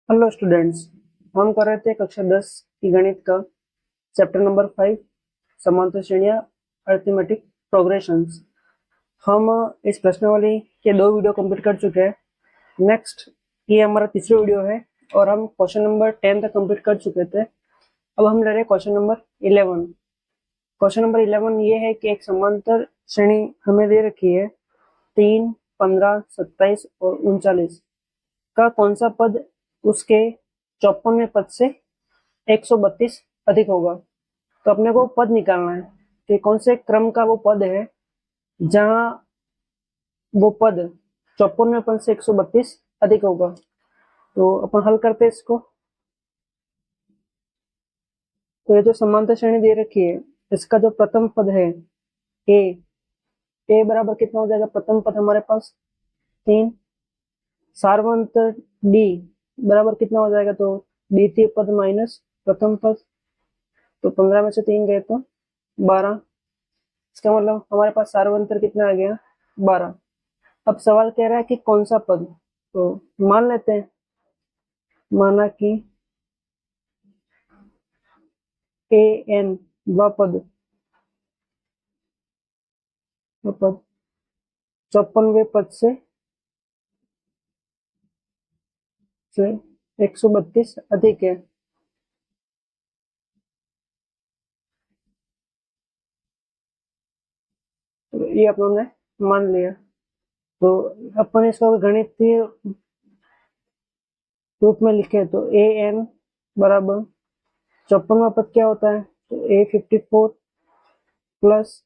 Hello students. हम कर रहे थे कक्षा 10 की गणित का चैप्टर नंबर 5 समांतर श्रेणियां अरिथमेटिक प्रोग्रेशंस। हम इस प्रश्नावली के 2 वीडियो कंप्लीट कर चुके हैं। नेक्स्ट ये हमारा तीसरा वीडियो है और हम क्वेश्चन नंबर 10 तक कंप्लीट कर चुके थे। अब हम ले रहे हैं क्वेश्चन नंबर 11। क्वेश्चन नंबर 11 ये है कि एक समांतर श्रेणी हमें दे रखी है 3, 15, 27 और 39 का कौन सा पद उसके 54वें पद से 132 अधिक होगा। तो अपने को पद निकालना है कि कौन से क्रम का वो पद है जहां वो पद 54वें पद से 132 अधिक होगा। तो अपन हल करते हैं इसको। तो ये जो समांतर श्रेणी दे रखी है इसका जो प्रथम पद है ए ए बराबर कितना हो जाएगा। प्रथम पद हमारे पास 3, सार्वंतर डी बराबर कितना हो जाएगा। तो द्वितीय पद माइनस प्रथम पद, तो 15 में से 3 गए तो 12। इसका मतलब हमारे पास सार्वंतर कितना आ गया 12। अब सवाल कह रहा है कि कौन सा पद। तो मान लेते हैं, माना कि ए एन व पद 54वें पद से 132 अधिक है। तो ये अपन ने मान लिया। तो अपन इसको गणितीय रूप में लिखे तो ए एन बराबर 54वां पद क्या होता है। तो A54 प्लस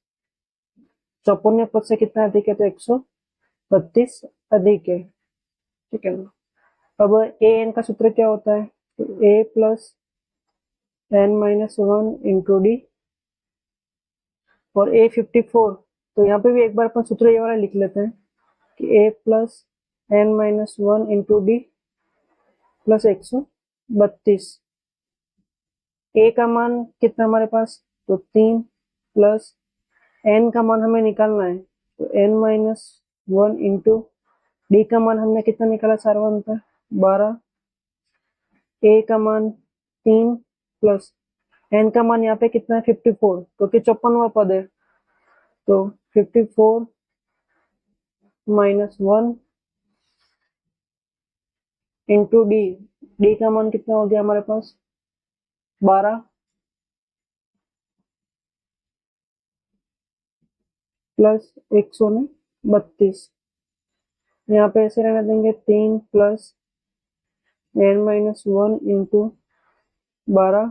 54वें पद से कितना अधिक है। तो 132 अधिक है। ठीक है ना। अब ए एन का सूत्र क्या होता है। तो a plus n minus 1 into d और A54। तो यहाँ पे भी एक बार अपन सूत्र ये वाला लिख लेते हैं कि a plus n minus 1 into d plus 132। A का मान कितना हमारे पास। तो 3 प्लस एन का मान हमें निकालना है। तो एन माइनस 1 इंटू डी का मान हमने कितना निकाला सार्वंतर 12। ए का मान 3 प्लस एन का मान यहाँ पे कितना है 54 क्योंकि 54वां पद है। तो 54 माइनस 1 इंटू डी, डी का मान कितना हो गया हमारे पास 12 प्लस 132। यहाँ पे ऐसे रहने देंगे 3 प्लस एन माइनस 1 इंटू 12।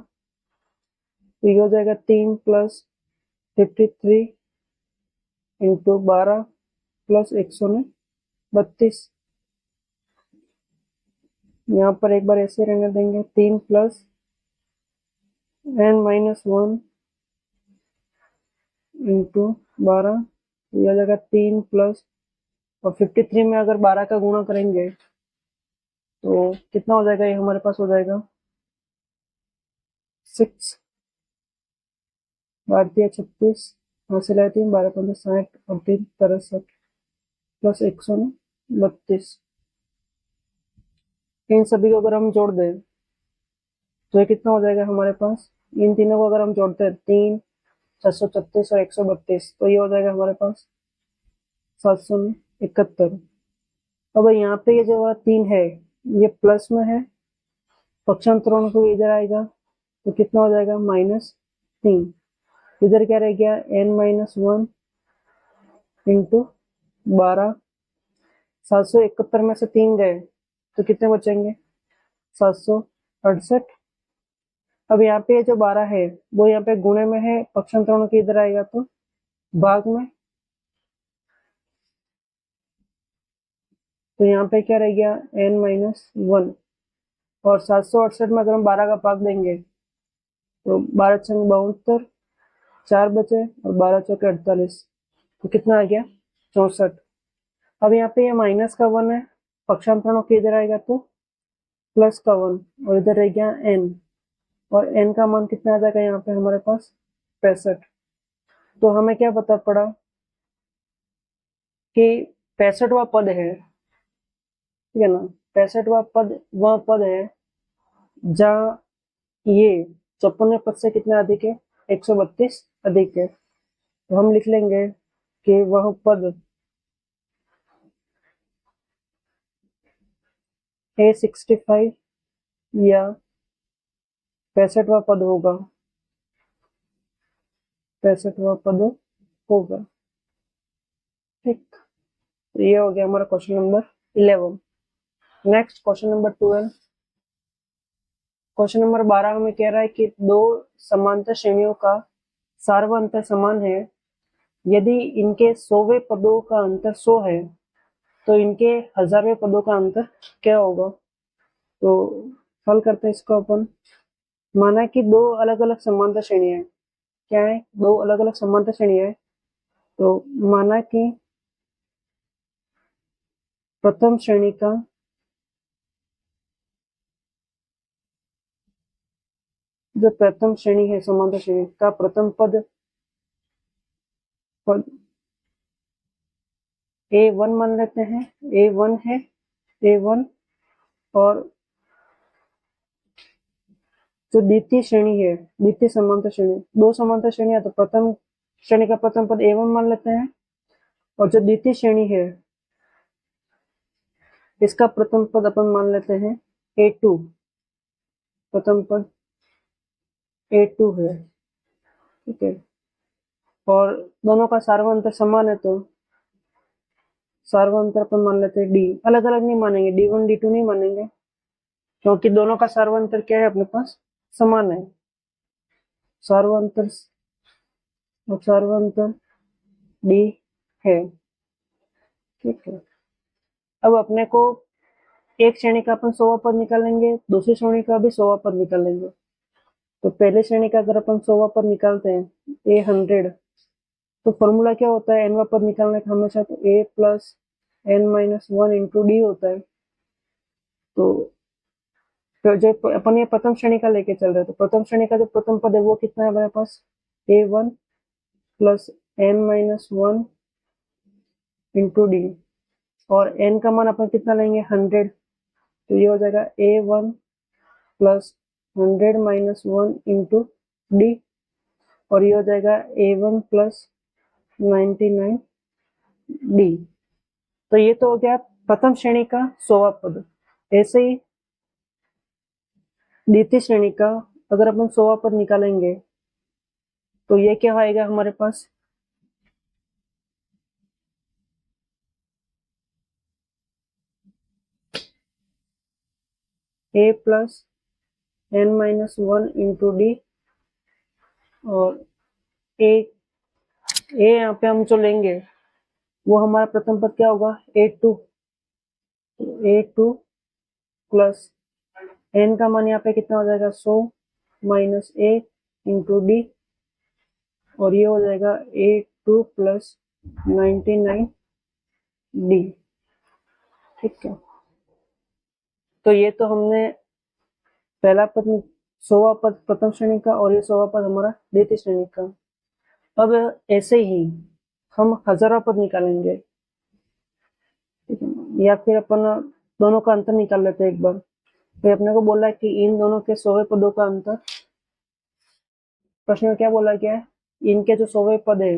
ये हो जाएगा 3 प्लस 53 इंटू 12 प्लस 132। यहाँ पर एक बार ऐसे रहने देंगे 3 प्लस एन माइनस 1 इंटू 12। यह हो जाएगा 3 प्लस और 53 में अगर 12 का गुणा करेंगे तो कितना हो जाएगा। ये हमारे पास हो जाएगा 6 भारतीय 36 हासिल है 3 12 15 60 और 3 63 प्लस 132। इन सभी को अगर हम जोड़ दें तो ये कितना हो जाएगा हमारे पास। इन तीनों को अगर हम जोड़ते हैं 3 736 और 132 तो ये हो जाएगा हमारे पास 771। अब यहाँ पे ये जो 3 है ये प्लस में है, पक्षांतरों को इधर आएगा तो कितना हो जाएगा -3। इधर क्या रह गया n माइनस 1 इंटू 12। 771 में से 3 गए तो कितने बचेंगे 768। अब यहाँ पे जो 12 है वो यहाँ पे गुणे में है, पक्षांतरों के इधर आएगा तो भाग में। तो यहाँ पे क्या रह गया n माइनस 1 और 768 में अगर हम 12 का भाग देंगे तो 12 छंग 72, 4 बचे और 12 चौके 48 तो कितना आ गया 64। अब यहाँ पे ये माइनस का 1 है, पक्षांतरणों के इधर आएगा तो प्लस का 1 और इधर रह गया n और n का मान कितना आ जाएगा यहाँ पे हमारे पास 65। तो हमें क्या पता पड़ा कि 65वां पद है। ठीक है ना। 65वां पद वह पद है जहाँ ये 54वें पद से कितना अधिक है, 132 अधिक है, तो हम लिख लेंगे कि वह पद A65 या 65वां पद होगा, 65वां पद होगा। ठीक, तो ये हो गया हमारा question number 11। Next question number 12। Question number 12 हमें कह रहा है कि दो समांतर श्रेणियों का सार्व अंतर समान है, यदि इनके 100वें पदों का अंतर 100 है तो इनके 1000वें पदों का अंतर क्या होगा। तो हल करते हैं इसको अपन। माना कि दो अलग अलग समांतर श्रेणियां हैं। क्या है, दो अलग अलग समांतर श्रेणियां हैं। तो माना कि प्रथम श्रेणी का जो प्रथम श्रेणी है, समांतर श्रेणी का प्रथम पद A1 मान लेते हैं, A1 है, A1, और जो द्वितीय श्रेणी है, द्वितीय समांतर श्रेणी, दो समांतर श्रेणी है तो प्रथम श्रेणी का प्रथम पद A1 मान लेते हैं, और जो द्वितीय श्रेणी है इसका प्रथम पद अपन मान लेते हैं A2, प्रथम पद A2 है। ठीक है, और दोनों का सार्वंतर समान है तो सार्वंतर अपन मान लेते हैं D। अलग अलग नहीं मानेंगे, D1 D2 नहीं मानेंगे, क्योंकि दोनों का सार्वंतर क्या है, अपने पास समान है। सार्वंतर और सार्वंतर D है। ठीक है, अब अपने को एक श्रेणी का अपन 100वां पद निकालेंगे, दूसरी श्रेणी का भी 100वां पद निकालेंगे। तो पहले श्रेणी का अगर अपन 100वां पद निकालते हैं, A100, तो फॉर्मूला क्या होता है nवां पद निकालने का हमेशा, तो A plus n-1 into D होता है। तो जो अपन ये प्रथम श्रेणी का लेके चल रहे हैं, तो प्रथम श्रेणी का जो प्रथम पद है वो कितना है हमारे पास, A1 plus n-1 into d, और n का मान अपन कितना लेंगे, 100, तो ये हो जाएगा A1 प्लस 100-1 इंटू डी, और ये हो जाएगा A1 प्लस 99 डी। तो ये तो हो गया प्रथम श्रेणी का 100वां पद। ऐसे ही द्वितीय श्रेणी का अगर अपन 100वां पद निकालेंगे तो ये क्या आएगा हमारे पास, A plus n-1 into d, और ए यहाँ पे हम जो लेंगे वो हमारा प्रथम पद क्या होगा, A2। A2 प्लस n का मान यहाँ पे कितना हो जाएगा, 100 माइनस 1 इंटू डी, और ये हो जाएगा A2 प्लस 99 डी। ठीक है, तो ये तो हमने पहला पद 100वां पद प्रथम श्रेणी का, और ये 100वां पद हमारा द्वितीय श्रेणी का। अब ऐसे ही हम 1000वां पद निकालेंगे। ठीक है, या फिर अपन दोनों का अंतर निकाल लेते हैं एक बार। तो अपने को बोला है कि इन दोनों के 100वें पदों का अंतर, प्रश्न में क्या बोला गया है, इनके जो 100वें पद है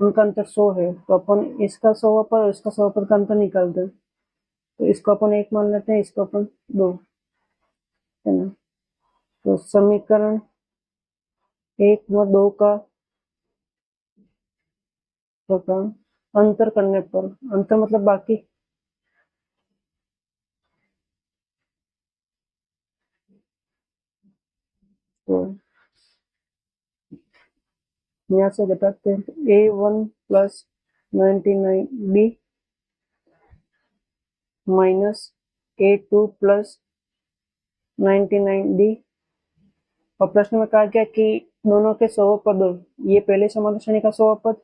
उनका अंतर 100 है, तो अपन इसका 100वां पद और इसका 100वां पद का अंतर निकालते हैं। तो इसको अपन 1 मान लेते हैं, इसको अपन 2, है ना। तो समीकरण 1 व 2 का अंतर करने पर, अंतर मतलब बाकी, तो यहाँ से घटाते हैं, A1 plus 99 D minus A2 plus 99 D. और प्रश्न में कहा गया कि दोनों के 100 पद, ये पहले समांतर श्रेणी का 100 पद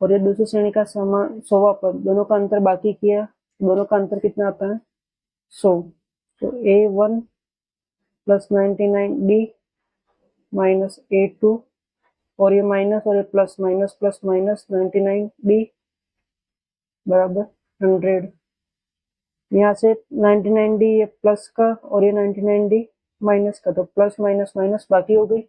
और ये दूसरी श्रेणी का 100वां पद, दोनों का अंतर बाकी किया, दोनों का अंतर कितना आता है, 100। तो A1 plus 99 D minus A2, और ये माइनस और ये plus, minus plus minus 99 D बराबर 100। यहाँ से 99 डी ये प्लस का और ये 99 डी माइनस का, तो प्लस माइनस माइनस बाकी हो गई,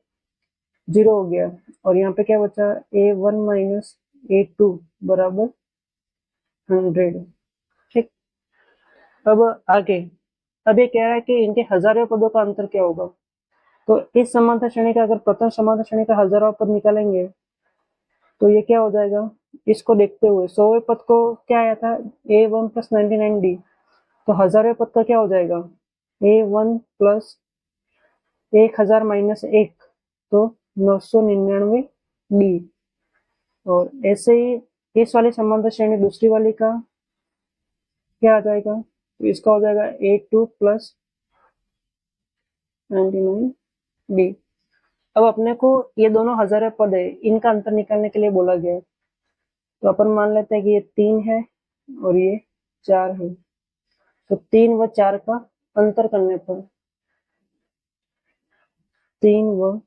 0 हो गया। और यहाँ पे क्या बचा, A1 माइनस A2 बराबर 100। ठीक, अब आगे, अब ये कह रहा है कि इनके हजारों पदों का अंतर क्या होगा। तो इस समांतर श्रेणी का अगर प्रथम समांतर श्रेणी का हजारों पद निकालेंगे तो ये क्या हो जाएगा, इसको देखते हुए 100वें पद को क्या आया था, A1 प्लस 99D, तो हजारों पद का क्या हो जाएगा, A1 प्लस 1000 माइनस 1, तो 999D। और ऐसे ही इस वाली समांतर श्रेणी दूसरी वाली का क्या आ जाएगा, तो इसका हो जाएगा A2 प्लस 99D। अब अपने को ये दोनों हजारों पद है, इनका अंतर निकालने के लिए बोला गया है। तो अपन मान लेते हैं कि ये 3 है और ये 4 है। तो 3 व 4 का अंतर करने पर, 3 व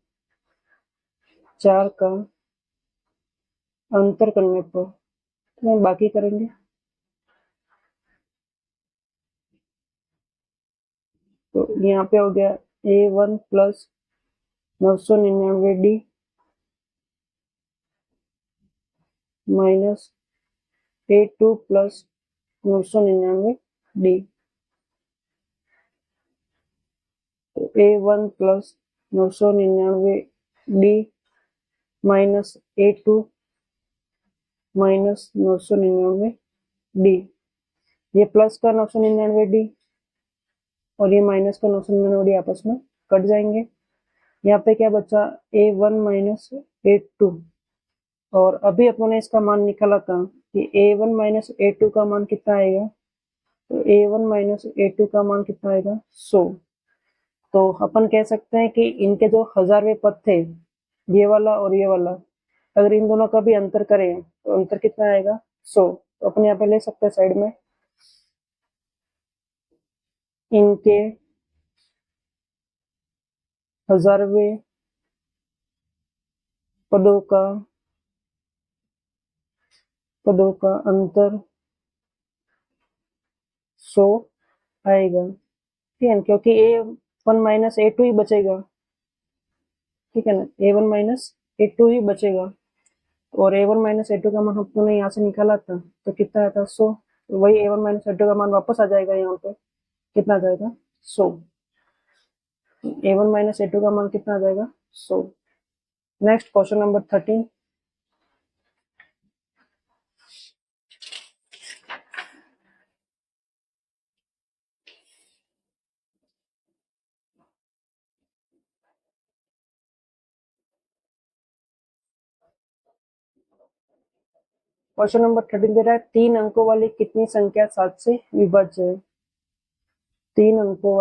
4 का अंतर करने पर तो हम बाकी करेंगे। तो यहाँ पे हो गया A1 plus 999D minus A2 plus 999D। तो A1 plus 999D minus A2 minus 999D, ये प्लस का 999D और ये माइनस का 999D आपस में कट जाएंगे। यहाँ पे क्या बचा, A1 माइनस A2, और अभी अपन ने इसका मान निकाला था कि A1 माइनस A2 का मान कितना आएगा, तो A1 माइनस A2 का मान कितना आएगा, 100। तो अपन कह सकते हैं कि इनके जो हजारवें पद थे, ये वाला और ये वाला, अगर इन दोनों का भी अंतर करें तो अंतर कितना आएगा, 100। तो अपन यहाँ पे ले सकते हैं साइड में, इनके हजारवें पदों का अंतर 100 आएगा। ठीक है, क्योंकि A1 माइनस A2 ही बचेगा। ठीक है ना, A1 माइनस A2 ही बचेगा, और A1 माइनस A2 का मान हमने यहाँ से निकाला था, तो कितना आया था, 100। वही A1 माइनस A2 का मान वापस आ जाएगा, यहाँ पे कितना आ जाएगा, 100। A1 माइनस A2 का मान कितना आ जाएगा, 100। Next question number 13। Question number 13 दे रहा है, 3 अंकों वाली कितनी संख्या 7 से विभाज्य है। 3 अंकों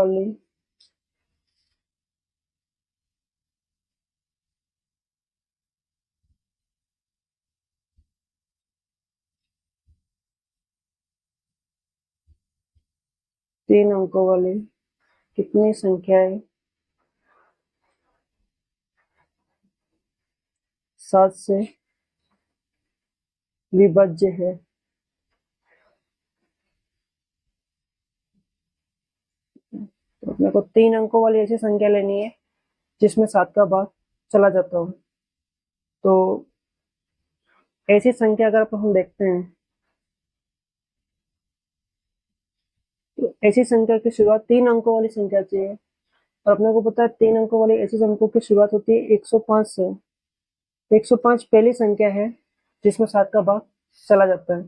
वाली कितनी संख्याएं 7 से विभाज्य है। तो अपने को 3 अंकों वाली ऐसी संख्या लेनी है जिसमें 7 का भाग चला जाता हो। तो ऐसी संख्या अगर हम देखते हैं, तो ऐसी संख्या की शुरुआत 3 अंकों वाली संख्या चाहिए, और अपने को पता है 3 अंकों वाली ऐसी अंकों की शुरुआत होती है 105 से। 105 पहली संख्या है जिसमें 7 का भाग चला जाता है।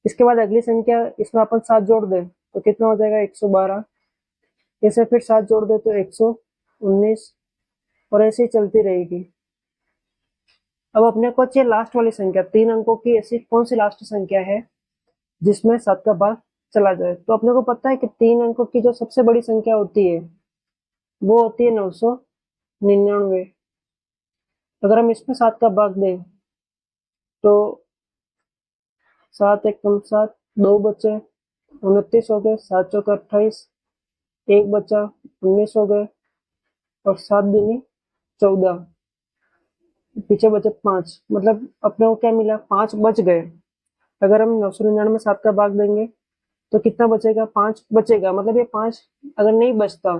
इसके बाद अगली संख्या, इसमें अपन 7 जोड़ दें तो कितना हो जाएगा, 112। इसे फिर 7 जोड़ दे तो 119, और ऐसे ही चलती रहेगी। अब अपने को चाहिए लास्ट वाली संख्या, 3 अंकों की ऐसी कौन सी लास्ट संख्या है जिसमें 7 का भाग चला जाए। तो अपने को पता है कि 3 अंकों की जो सबसे बड़ी संख्या होती है वो होती है 999। अगर हम इसमें 7 का भाग दें तो 7 एक कम 7, 2 बचे, 29 हो गए, 7 चौके 28, 1 बचा, 19 हो गए, और 7 दूनी 14, पीछे बचे 5। मतलब अपने को क्या मिला, 5 बच गए। अगर हम 999 में 7 का भाग देंगे तो कितना बचेगा, 5 बचेगा। मतलब ये 5 अगर नहीं बचता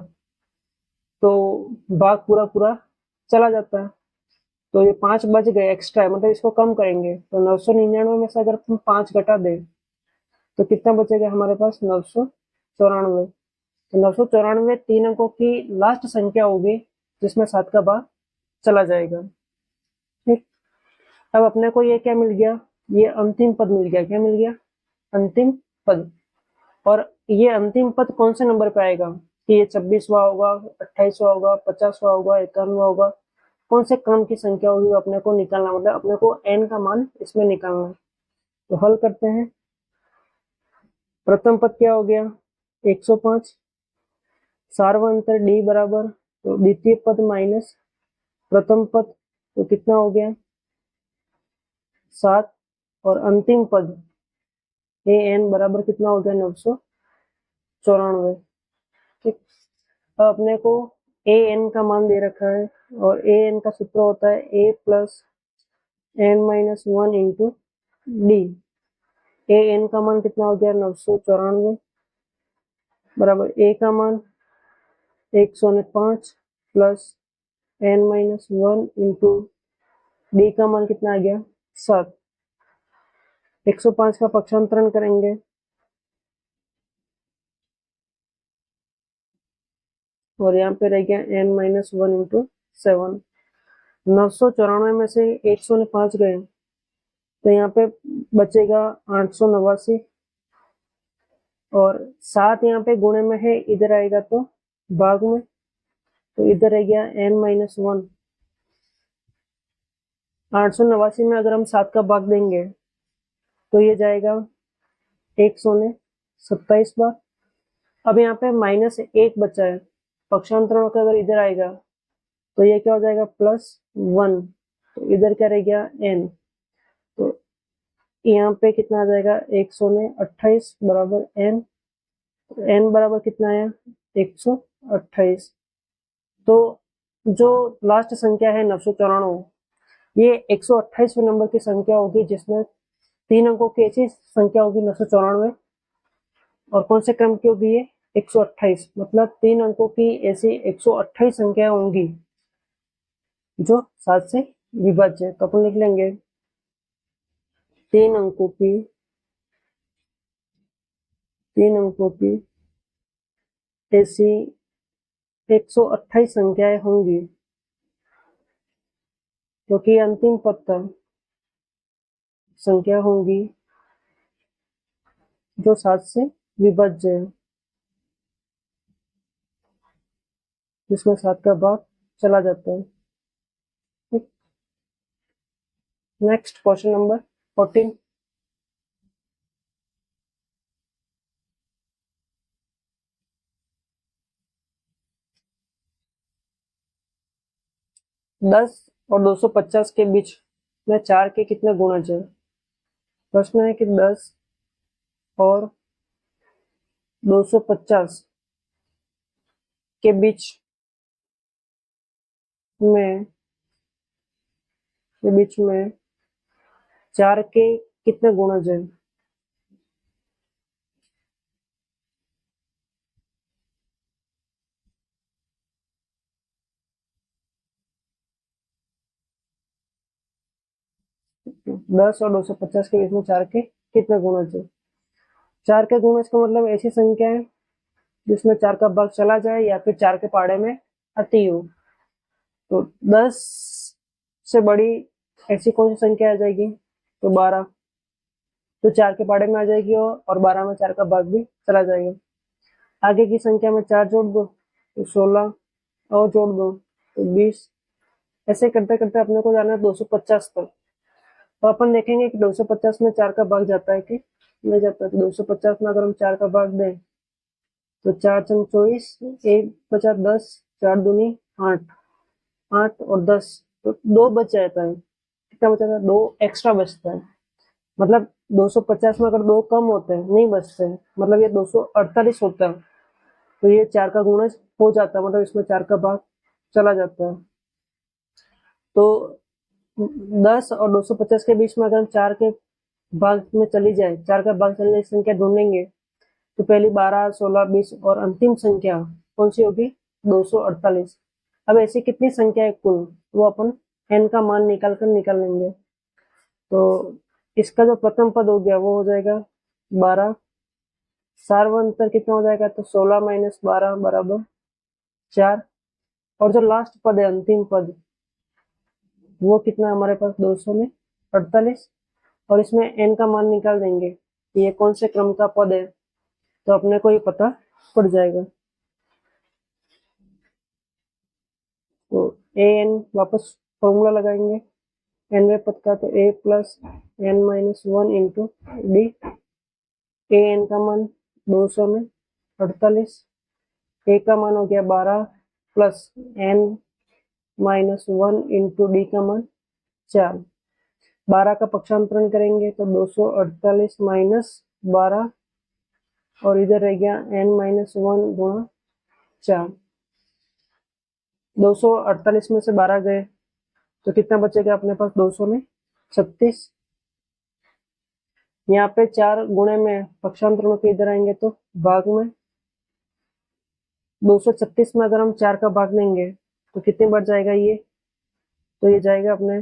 तो भाग पूरा पूरा चला जाता है। तो ये 5 बच गए एक्स्ट्रा, मतलब इसको कम करेंगे तो 999 में से अगर तुम 5 घटा दे तो कितना बचेगा हमारे पास 994। तो 994 3 अंकों की लास्ट संख्या होगी जिसमें 7 का भाग चला जाएगा। ठीक, अब अपने को ये क्या मिल गया, ये अंतिम पद मिल गया। क्या मिल गया? अंतिम पद। और ये अंतिम पद कौन से नंबर पे आएगा कि ये 26वां होगा, 28वां होगा, 50वां होगा, 51वां होगा, कौन से क्रम की संख्या होगी अपने को निकालना, मतलब अपने को n का मान इसमें निकालना है। तो हल करते हैं। प्रथम पद क्या हो गया 105, सार्वंतर d बराबर, तो द्वितीय पद माइनस प्रथम पद, तो कितना हो गया 7, और अंतिम पद an बराबर कितना हो गया 994। ठीक, अब अपने को an का मान दे रखा है और an का सूत्र होता है a plus n minus 1 into D. an का मान कितना हो गया 994 बराबर a का मान 105 plus n minus 1 into D का मान कितना आ गया 7। 105 का पक्षांतरण करेंगे और यहाँ पे रह गया n माइनस 1 इंटू 7। 994 में से 105 गए तो यहाँ पे बचेगा 889, और 7 यहाँ पे गुणे में है, इधर आएगा तो भाग में, तो इधर रह गया n माइनस 1। 889 में अगर हम 7 का भाग देंगे तो ये जाएगा 127 बार। अब यहाँ पे माइनस 1 बचा है, पक्षांतरण होकर अगर इधर आएगा तो ये क्या हो जाएगा प्लस 1, तो इधर क्या रह गया n, तो यहाँ पे कितना आ जाएगा 128 बराबर n, तो n बराबर कितना आया 128। तो जो लास्ट संख्या है 994, ये 128वें नंबर की संख्या होगी जिसमें 3 अंकों की ऐसी संख्या होगी 994, और कौन से क्रम की होगी ये 128, मतलब 3 अंकों की ऐसी 128 संख्या होंगी जो 7 से विभाज्य है। तो अपन लिख लेंगे 3 अंकों की ऐसी 128 संख्याएं होंगी, क्योंकि अंतिम पद तक संख्या होंगी जो 7 से विभाज्य है, जिसमें 7 का भाग चला जाता है। ठीक, नेक्स्ट क्वेश्चन नंबर 14। दस और 250 के बीच में 4 के कितने गुणज है। प्रश्न है कि 10 और 250 के बीच में 4 के कितने गुणज है। दस और 250 के बीच में 4 के कितने गुणज है। 4 के गुणज का मतलब ऐसी संख्या है जिसमें 4 का भाग चला जाए या फिर 4 के पाड़े में आती हो। तो 10 से बड़ी ऐसी कौन सी संख्या आ जाएगी, तो 12, तो 4 के पाड़े में आ जाएगी और 12 में 4 का भाग भी चला जाएगा। आगे की संख्या में 4 जोड़ दो तो 16, और जोड़ दो तो 20, ऐसे करते करते अपने को जाना है 250 तक। तो अपन देखेंगे कि 250 में 4 का भाग जाता है कि नहीं जाता है। तो 250 में अगर हम 4 का भाग दें तो 4 चम 24, 1 बचा 10, 4 दूनी 8, 8 और 10, तो 2 बच जाता है। कितना बचा था 2 एक्स्ट्रा बचता है, मतलब 250 में अगर 2 कम होते हैं नहीं बचते हैं, मतलब ये 248 होता है, तो ये 4 का गुणज हो जाता है, मतलब इसमें 4 का भाग चला जाता है। तो 10 और 250 के बीच में अगर 4 के भाग में चली जाए, 4 का भाग चली जाए संख्या ढूंढेंगे तो पहली 12, 16, 20 और अंतिम संख्या कौन सी होगी 248। अब ऐसी कितनी संख्या है कुल, वो अपन n का मान निकाल लेंगे। तो इसका जो प्रथम पद हो गया वो हो जाएगा 12, सार्वंतर कितना हो जाएगा, तो 16 माइनस 12 बराबर 4, और जो लास्ट पद है अंतिम पद वो कितना हमारे पास 248, और इसमें n का मान निकाल देंगे कि ये कौन से क्रम का पद है, तो अपने को ये पता पड़ जाएगा। तो an वापस फॉर्मूला लगाएंगे nवें पद का, तो a plus n minus 1 into D, an का मान 248, a का मान हो गया 12 plus n minus 1 into D का मान 4, 12 का पक्षांतरण करेंगे तो 248 माइनस 12, और इधर रह गया n माइनस 1 गुणा 4। 248 में से 12 गए तो कितना बचेगा अपने पास, 200 में 36। यहाँ पे 4 गुणे में पक्षांतरण के इधर आएंगे तो भाग में, 236 में अगर हम 4 का भाग देंगे तो कितने बढ़ जाएगा ये, तो ये जाएगा अपने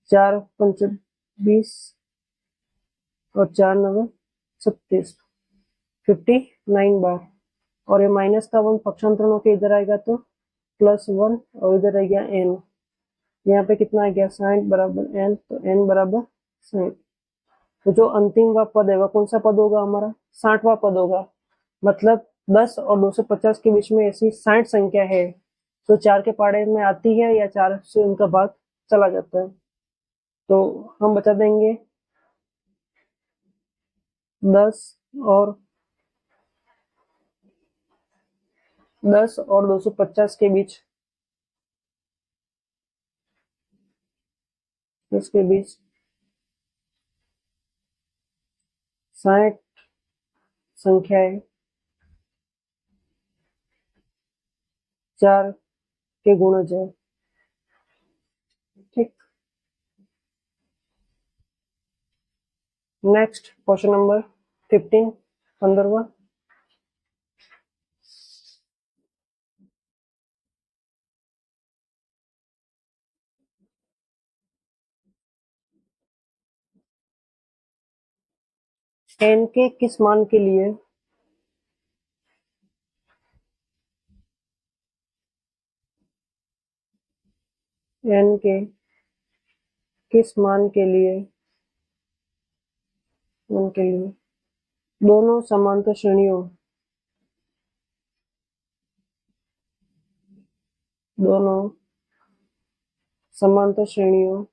4 पंच 20 और 4 9 36, 59 बार, और ये माइनस का 1 पक्षांतरणों के इधर आएगा तो +1, और इधर रह गया n, यहाँ पे कितना आ गया 60 बराबर n, तो n बराबर 60। तो जो अंतिम वा पद है वह कौन सा पद होगा हमारा, 60वां पद होगा। मतलब 10 और 250 के बीच में ऐसी 60 संख्या है तो 4 के पाड़े में आती है या 4 से उनका भाग चला जाता है। तो हम बता देंगे 10 और 250 के बीच, इसके बीच 60 संख्याएं 4 के गुणज है। ठीक, नेक्स्ट क्वेश्चन नंबर 15, 15वां। n के किस मान के लिए n के किस मान के लिए दोनों समांतर श्रेणियों दोनों समांतर श्रेणियों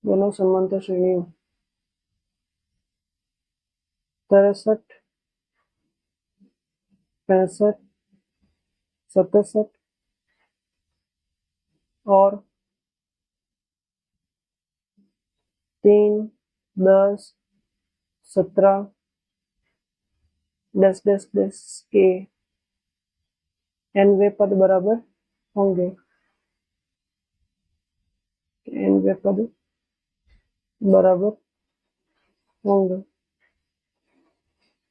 दोनों समांतर श्रेणियों 63, 65, 67 और 3, 10, 17, 10, 10, 10 के nवे पद बराबर होंगे। nवे पद बराबर होंगे।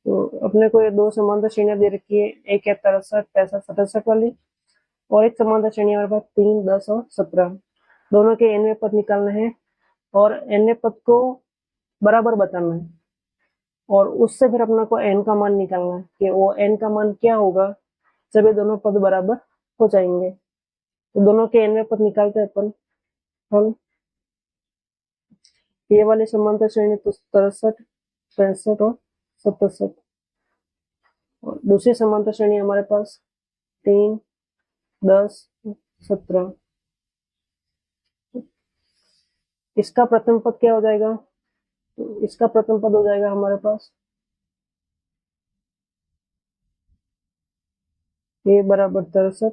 तो अपने को ये दो समांतर श्रेणियां दे रखी है, एक है 63, 65, 67 वाली, और एक समांतर श्रेणी हमारे पास 3, 10 और 17। दोनों के nवे पद निकालना है और nवे पद को बराबर बताना है, और उससे फिर अपना को n का मान निकालना है कि वो n का मान क्या होगा जब ये दोनों पद बराबर हो जाएंगे। तो दोनों के nवे पद निकालते हैं अपन। हम ये वाले समांतर श्रेणी तो 63, 65 और 67, और दूसरी समांतर श्रेणी हमारे पास 3, 10, 17। इसका प्रथम पद क्या हो जाएगा, तो इसका प्रथम पद हो जाएगा हमारे पास a बराबर 63,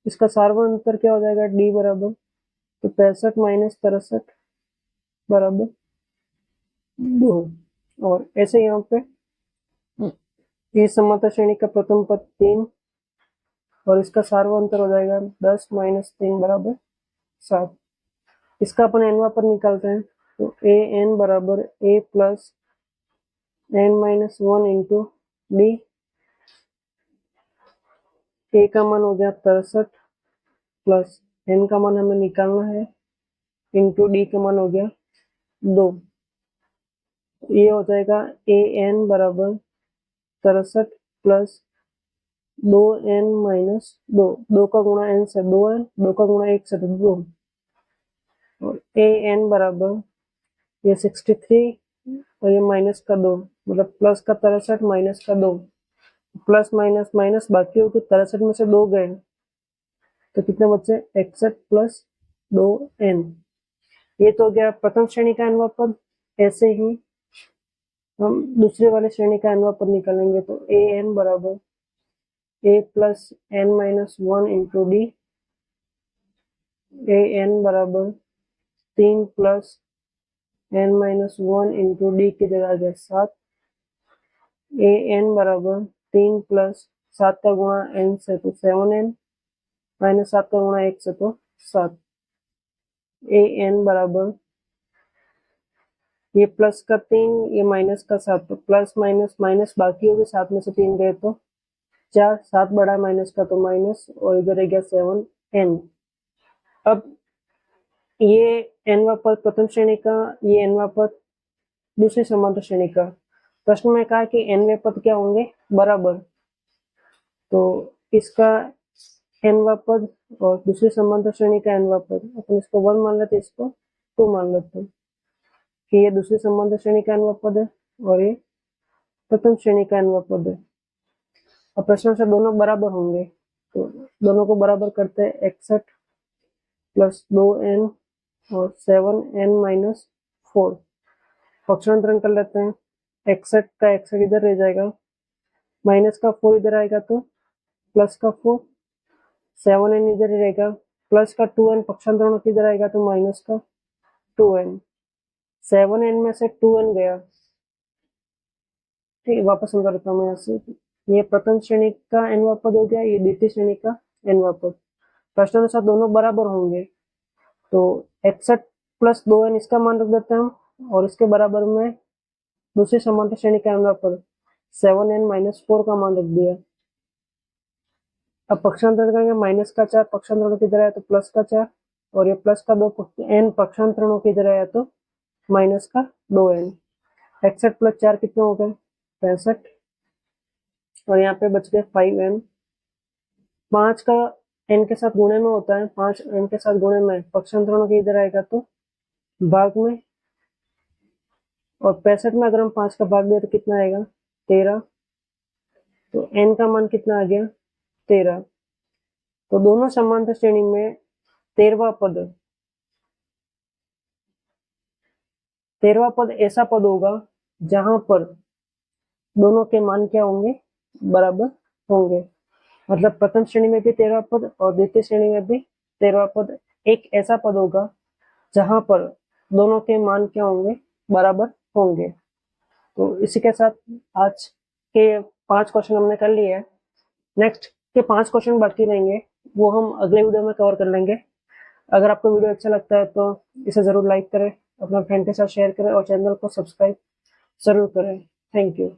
इसका सार्वंतर क्या हो जाएगा d बराबर, तो 65 माइनस 63 बराबर 2, और ऐसे यहाँ पे ये समांतर श्रेणी का प्रथम पद 3, और इसका सार्वंतर हो जाएगा 10 माइनस 3 बराबर 7। इसका अपन nवा पद निकालते हैं, तो a n बराबर a plus n-1 into d, a का मान हो गया 63 प्लस n का मान हमें निकालना है इंटू डी का मान हो गया 2। ये हो जाएगा an बराबर 63 प्लस 2n माइनस 2, 2 का गुणा n से 2n, 2 का गुणा 1 से 2, और an बराबर ये 63 और ये माइनस का 2, मतलब प्लस का 63 माइनस का 2, प्लस माइनस माइनस बाकी हो कि 63 में से 2 गए तो कितने बचे 61 प्लस 2n। ये तो हो गया प्रथम श्रेणी का nवां पद। ऐसे ही हम दूसरे वाले श्रेणी का nवां पद निकालेंगे तो an बराबर a plus n minus 1 into D, an बराबर 3 plus n minus 1 into D की जगह आ गया 7, an बराबर 3 प्लस 7 का गुणा n से तो 7n माइनस 7 का गुणा 1 से तो 7, an बराबर ये प्लस का 3 ये माइनस का 7, तो प्लस माइनस माइनस बाकी होगी, 7 में से 3 गए तो 4, 7 बड़ा माइनस का तो माइनस, और इधर रह गया 7n। अब ये nवां पद प्रथम श्रेणी का, ये nवां पद दूसरी समांतर श्रेणी का। प्रश्न में कहा कि nवें पद क्या होंगे बराबर, तो इसका nवां पद और दूसरी समांतर श्रेणी का nवां पद, अपन इसको 1 मान लेते, इसको 2 मान लेते हैं कि ये दूसरी समांतर श्रेणी का nवां पद है और ये प्रथम श्रेणी का nवां पद है। अब प्रश्न से दोनों बराबर होंगे तो दोनों को बराबर करते हैं, 61 प्लस 2n और 7n माइनस 4, पक्षांतरण कर लेते हैं, 61 का 61 इधर रह जाएगा, माइनस का 4 इधर आएगा तो प्लस का 4, 7n इधर ही रहेगा, प्लस का 2n पक्षांतरण किधर आएगा तो माइनस का 2n, 7n में से 2n गया, ठीक है। वापस हम करता हूँ यहाँ से, ये प्रथम श्रेणी का nवां पद हो गया, ये द्वितीय श्रेणी का nवां पद। प्रश्नानुसार दोनों बराबर होंगे तो 61 प्लस 2n इसका मान रख देते हैं हम, और इसके बराबर में दूसरी समांतर श्रेणी का nवां पद 7n माइनस 4 का मान रख दिया। अब पक्षांतरण करेंगे, माइनस का 4 पक्षांतरण किधर आया तो प्लस का 4, और ये प्लस का 2 n पक्षांतरणों किधर आया तो माइनस का 2n। 61 प्लस 4 कितने हो गए 65, और यहाँ पे बच गए 5n। 5 का n के साथ गुणे में होता है, 5 n के साथ गुणे में पक्षांतरणों के इधर आएगा तो भाग में, और 65 में अगर हम 5 का भाग दिया तो कितना आएगा 13, तो n का मान कितना आ गया 13। तो दोनों समांतर श्रेणी में 13वां पद ऐसा पद होगा जहां पर दोनों के मान क्या होंगे बराबर होंगे, मतलब प्रथम श्रेणी में भी 13वां पद और द्वितीय श्रेणी में भी 13वां पद एक ऐसा पद होगा जहां पर दोनों के मान क्या होंगे बराबर होंगे। तो इसी के साथ आज के 5 क्वेश्चन हमने कर लिए हैं। नेक्स्ट के 5 क्वेश्चन बाकी रहेंगे, वो हम अगले वीडियो में कवर कर लेंगे। अगर आपको वीडियो अच्छा लगता है तो इसे जरूर लाइक करें, अपना फ्रेंड के साथ शेयर करें और चैनल को सब्सक्राइब जरूर करें। Thank you.